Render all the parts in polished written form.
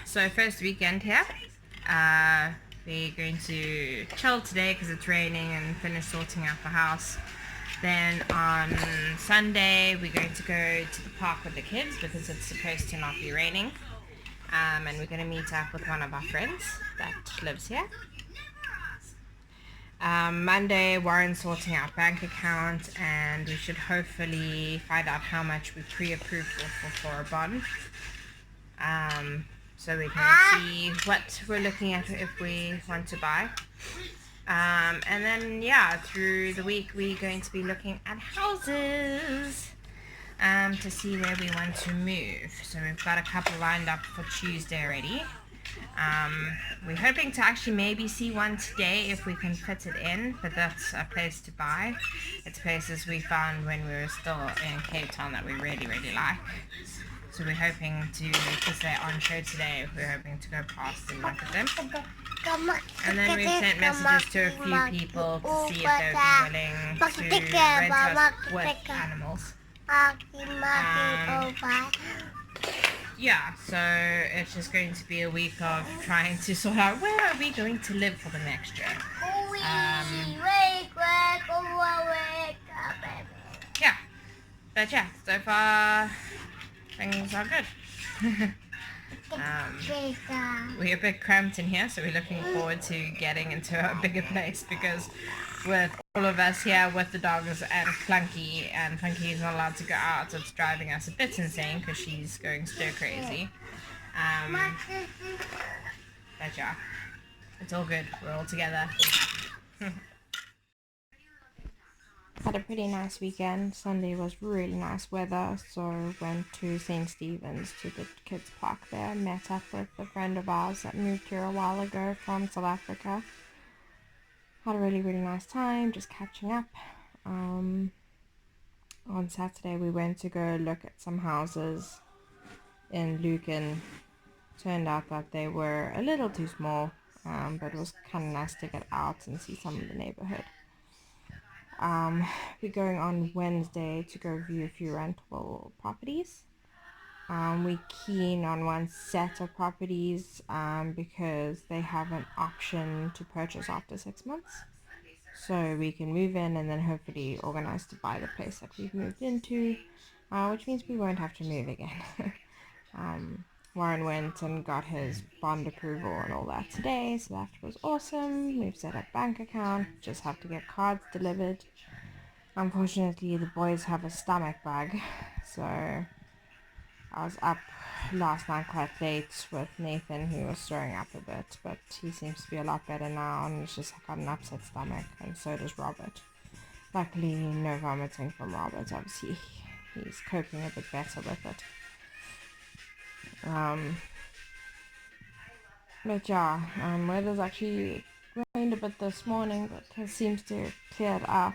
So first weekend here. We're going to chill today because it's raining and finish sorting out the house. Then on Sunday we're going to go to the park with the kids because it's supposed to not be raining. And we're going to meet up with one of our friends that lives here. Monday, Warren's sorting out bank account, and we should hopefully find out how much we pre-approved for a bond. So we can see what we're looking at if we want to buy. And then yeah, through the week we're going to be looking at houses to see where we want to move. So we've got a couple lined up for Tuesday already. We're hoping to actually maybe see one today if we can fit it in, but that's a place to buy. It's places we found when we were still in Cape Town that we really like. So we're hoping to, because they're on show today, we're hoping to go past and look at them. And then we've sent messages to a few people to see if they would be willing to rent us with animals. Yeah, so it's just going to be a week of trying to sort out where are we going to live for the next year. Yeah, but yeah, so far things are good. We're a bit cramped in here, so we're looking forward to getting into a bigger place because with all of us here with the dogs and Clunky is not allowed to go out, so it's driving us a bit insane because she's going stir crazy. But yeah, it's all good. We're all together. Had a pretty nice weekend. Sunday was really nice weather, so went to St. Stephen's to the kids park there. Met up with a friend of ours that moved here a while ago from South Africa. Had a really nice time just catching up. On Saturday we went to go look at some houses in Lucan. Turned out that they were a little too small, but it was kind of nice to get out and see some of the neighborhood. We're going on Wednesday to go view a few rental properties. We're keen on one set of properties because they have an option to purchase after 6 months. So we can move in and then hopefully organize to buy the place that we've moved into, which means we won't have to move again. Warren went and got his bond approval and all that today, so that was awesome. We've set up bank account, just have to get cards delivered. Unfortunately, the boys have a stomach bug, so I was up last night quite late with Nathan, who was throwing up a bit, but he seems to be a lot better now and he's just got an upset stomach, and so does Robert. Luckily, no vomiting from Robert. Obviously, he's coping a bit better with it. But yeah, weather's actually rained a bit this morning, but it seems to have cleared up.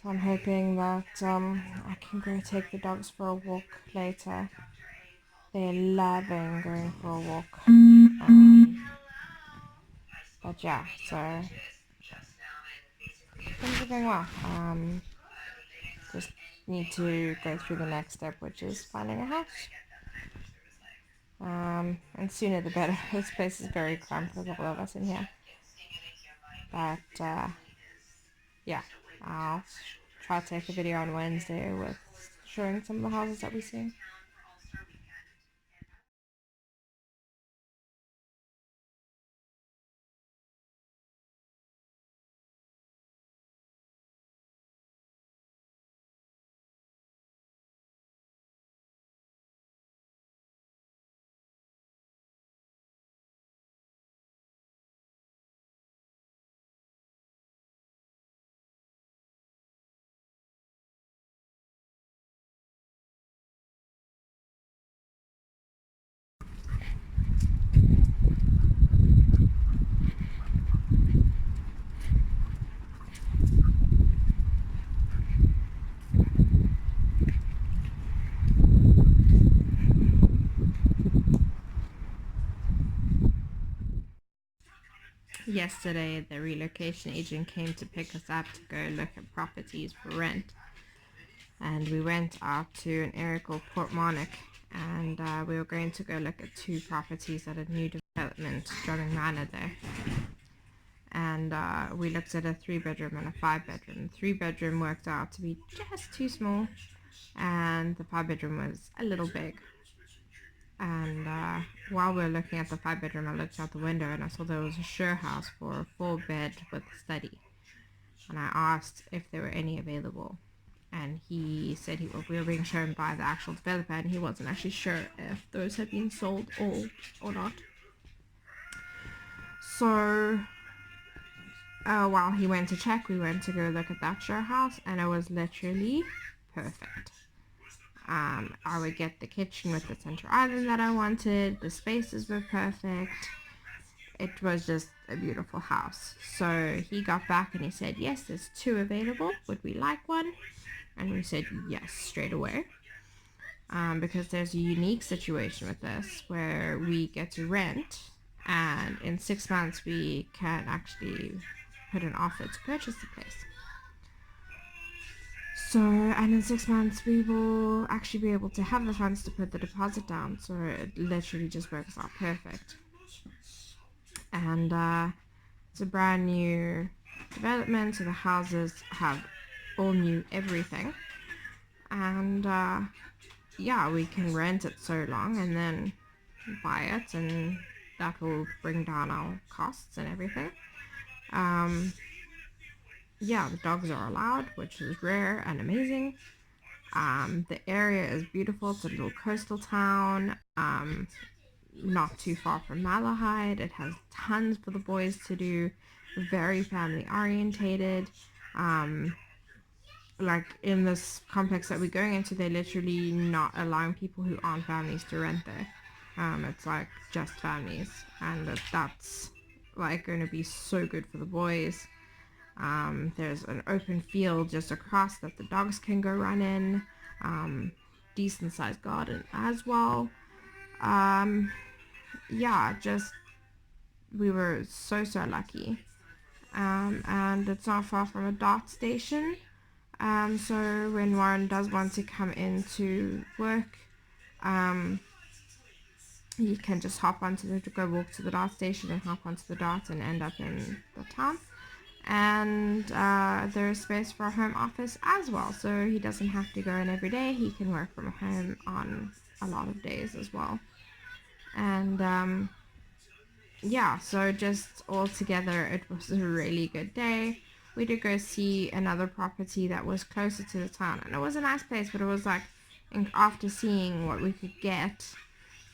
So I'm hoping that I can go take the dogs for a walk later. They're loving going for a walk. But yeah, so things are going well. Just need to go through the next step, which is finding a house. And sooner the better. This place is very cramped with all of us in here. But yeah, I'll try to take a video on Wednesday with showing some of the houses that we see. Yesterday, the relocation agent came to pick us up to go look at properties for rent. And we went out to an area called Portmarnock, and we were going to go look at 2 properties at a new development, Dublin Manor there. And we looked at a 3-bedroom and a 5-bedroom. The 3-bedroom worked out to be just too small, and the 5-bedroom was a little big. And while we were looking at the 5-bedroom, I looked out the window and I saw there was a share house for a 4-bed with a study. And I asked if there were any available. And he said we were being shown by the actual developer, and he wasn't actually sure if those had been sold or not. So while he went to check, we went to go look at that share house, and it was literally perfect. I would get the kitchen with the center island that I wanted. The spaces were perfect. It was just a beautiful house. So he got back and he said, yes, there's 2 available. Would we like one? And we said yes straight away. Because there's a unique situation with this where we get to rent, and in 6 months we can actually put an offer to purchase the place. So, and in 6 months we will actually be able to have the funds to put the deposit down. So it literally just works out perfect. And it's a brand new development, so the houses have all new everything. And yeah, we can rent it so long and then buy it, and that will bring down our costs and everything. Yeah, the dogs are allowed, which is rare and amazing. The area is beautiful. It's a little coastal town, not too far from Malahide. It has tons for the boys to do, very family orientated. Like in this complex that we're going into, they're literally not allowing people who aren't families to rent there. It's like just families, and that's like going to be so good for the boys. There's an open field just across that the dogs can go run in. Decent sized garden as well. Yeah, just we were so lucky. And it's not far from a DART station. So when Warren does want to come into work, he can just go walk to the DART station and hop onto the DART and end up in the town. And there's space for a home office as well, so he doesn't have to go in every day. He can work from home on a lot of days as well. And yeah, so just all together it was a really good day. We did go see another property that was closer to the town, and it was a nice place, but it was like, after seeing what we could get,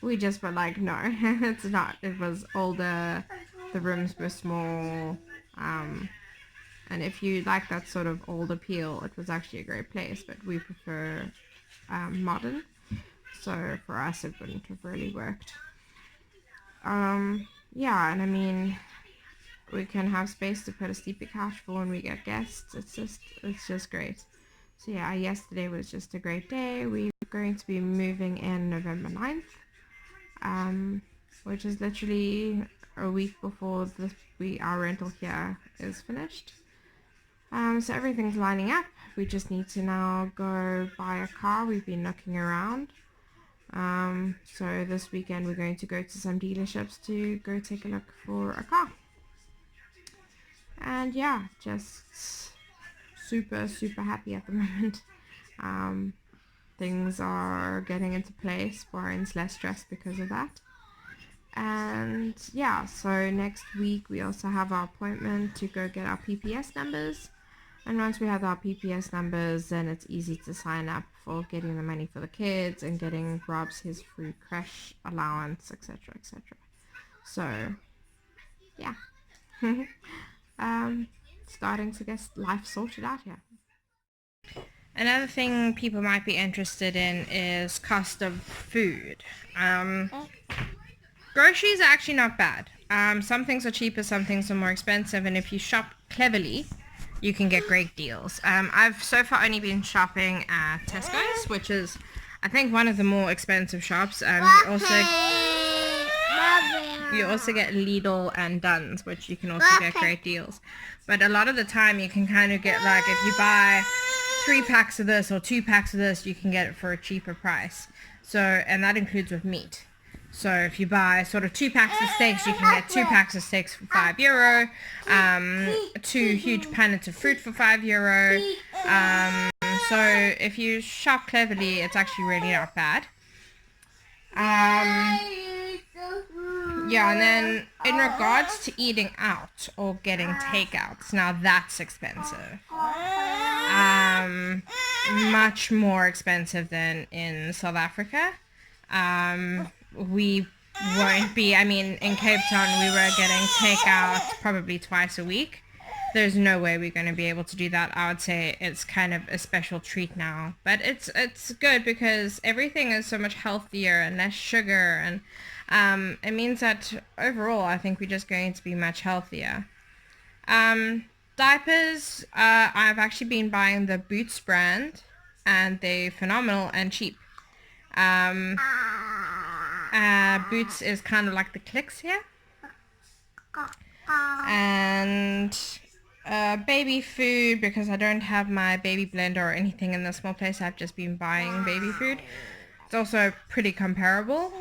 we just were like, no, it's not. It was older, the rooms were small, and if you like that sort of old appeal, it was actually a great place, but we prefer modern, so for us it wouldn't have really worked. Yeah, and I mean, we can have space to put a sleepy couch for when we get guests. It's just great. So yeah, yesterday was just a great day. We're going to be moving in November 9th, which is literally a week before our rental here is finished. So everything's lining up. We just need to now go buy a car. We've been looking around. So this weekend we're going to go to some dealerships to go take a look for a car. And yeah, just super happy at the moment. Things are getting into place. Warren's less stressed because of that. And yeah, so next week we also have our appointment to go get our PPS numbers. And once we have our PPS numbers, then it's easy to sign up for getting the money for the kids and getting Rob's his free crash allowance, etc. So yeah. Starting to get life sorted out here. Another thing people might be interested in is cost of food. Groceries are actually not bad. Some things are cheaper, some things are more expensive, and if you shop cleverly, you can get great deals. I've so far only been shopping at Tesco's, which is, I think, one of the more expensive shops. You also get Lidl and Dunn's, which you can also get great deals. But a lot of the time you can kind of get, like, if you buy 3 packs of this or 2 packs of this, you can get it for a cheaper price. So, and that includes with meat. So if you buy sort of 2 packs of steaks, you can get 2 packs of steaks for €5. 2 huge pallets of fruit for €5. So if you shop cleverly, it's actually really not bad. Yeah, and then in regards to eating out or getting takeouts, now that's expensive. Much more expensive than in South Africa. We won't be, I mean, in Cape Town we were getting takeout probably twice a week. There's no way we're going to be able to do that. I would say it's kind of a special treat now. But it's good because everything is so much healthier and less sugar. And it means that overall I think we're just going to be much healthier. Diapers, I've actually been buying the Boots brand. And they're phenomenal and cheap. Boots is kind of like the Clicks here. And baby food, because I don't have my baby blender or anything in the small place, I've just been buying baby food. It's also pretty comparable.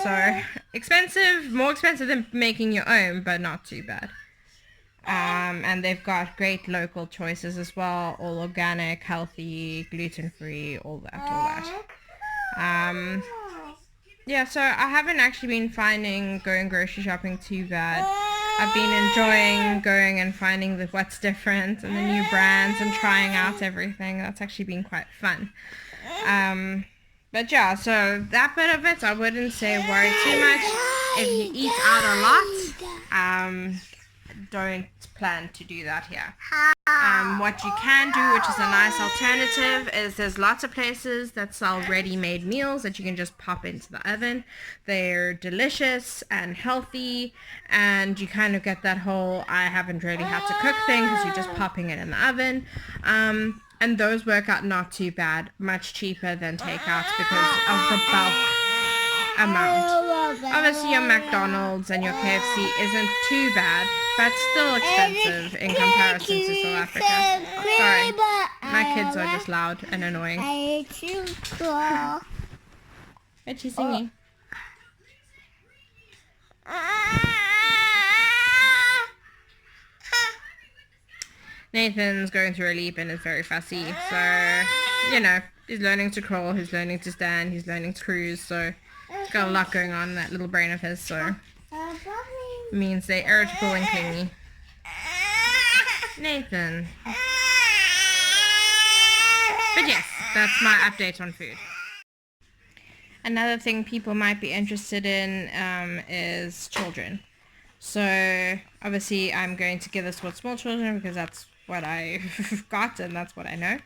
So expensive, more expensive than making your own, but not too bad. And they've got great local choices as well, all organic, healthy, gluten-free, all that. Yeah, so I haven't actually been finding going grocery shopping too bad. I've been enjoying going and finding what's different and the new brands and trying out everything. That's actually been quite fun. But yeah, so that bit of it, I wouldn't say worry too much. If you eat out a lot, don't plan to do that here. What you can do, which is a nice alternative, is there's lots of places that sell ready-made meals that you can just pop into the oven. They're delicious and healthy, and you kind of get that whole I haven't really had to cook thing because you're just popping it in the oven. And those work out not too bad, much cheaper than takeouts because of the bulk amount. Obviously your McDonald's and your KFC isn't too bad, but still expensive in comparison to South Africa. Sorry, my kids are just loud and annoying. What's she singing? Nathan's going through a leap and is very fussy, so, you know, he's learning to crawl, he's learning to stand, he's learning to cruise, so he's got a lot going on in that little brain of his, so it means they're irritable and clingy. Nathan. But yes, that's my update on food. Another thing people might be interested in is children. So obviously I'm going to give this for small children because that's what I've got and that's what I know.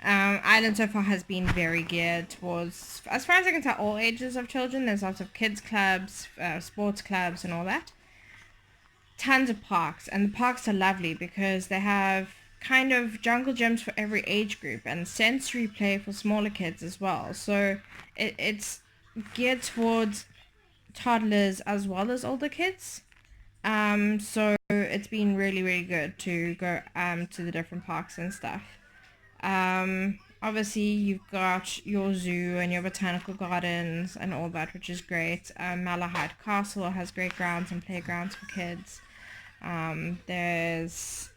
Ireland so far has been very geared towards, as far as I can tell, all ages of children. There's lots of kids clubs, sports clubs and all that. Tons of parks, and the parks are lovely because they have kind of jungle gyms for every age group and sensory play for smaller kids as well. So it's geared towards toddlers as well as older kids. So it's been really, really good to go to the different parks and stuff. Obviously you've got your zoo and your botanical gardens and all that, which is great. Malahide Castle has great grounds and playgrounds for kids. There's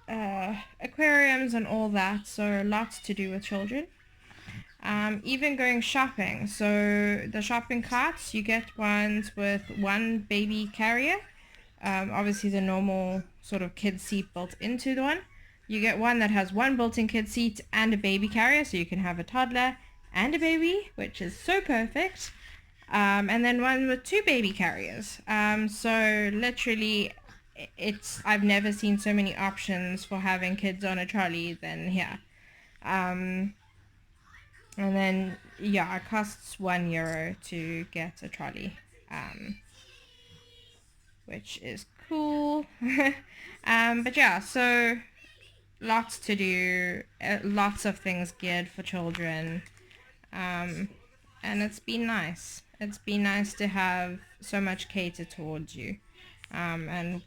aquariums and all that, so lots to do with children. Even going shopping, so the shopping carts, you get ones with one baby carrier. Obviously the normal sort of kid seat built into the one. You get one that has one built-in kid seat and a baby carrier, so you can have a toddler and a baby, which is so perfect. And then one with 2 baby carriers. So literally, I've never seen so many options for having kids on a trolley than here. And then, yeah, it costs €1 to get a trolley, which is cool. But yeah, so lots to do, lots of things geared for children, and it's been nice. It's been nice to have so much catered towards you, and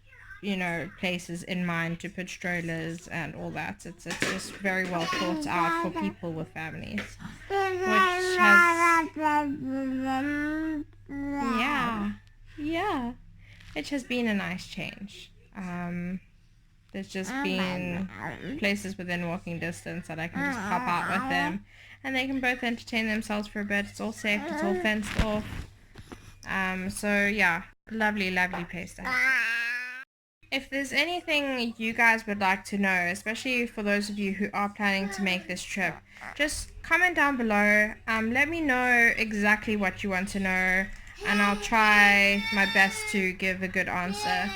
places in mind to put strollers and all that. It's just very well thought out for people with families, which has which has been a nice change. There's just been places within walking distance that I can just pop out with them, and they can both entertain themselves for a bit. It's all safe, it's all fenced off. So yeah, lovely place to have. If there's anything you guys would like to know, especially for those of you who are planning to make this trip, just comment down below. Let me know exactly what you want to know, and I'll try my best to give a good answer.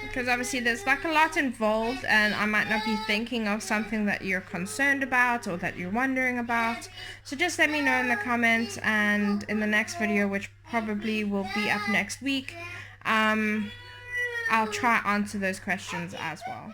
Because obviously there's like a lot involved, and I might not be thinking of something that you're concerned about or that you're wondering about. So just let me know in the comments, and in the next video, which probably will be up next week, I'll try answer those questions as well.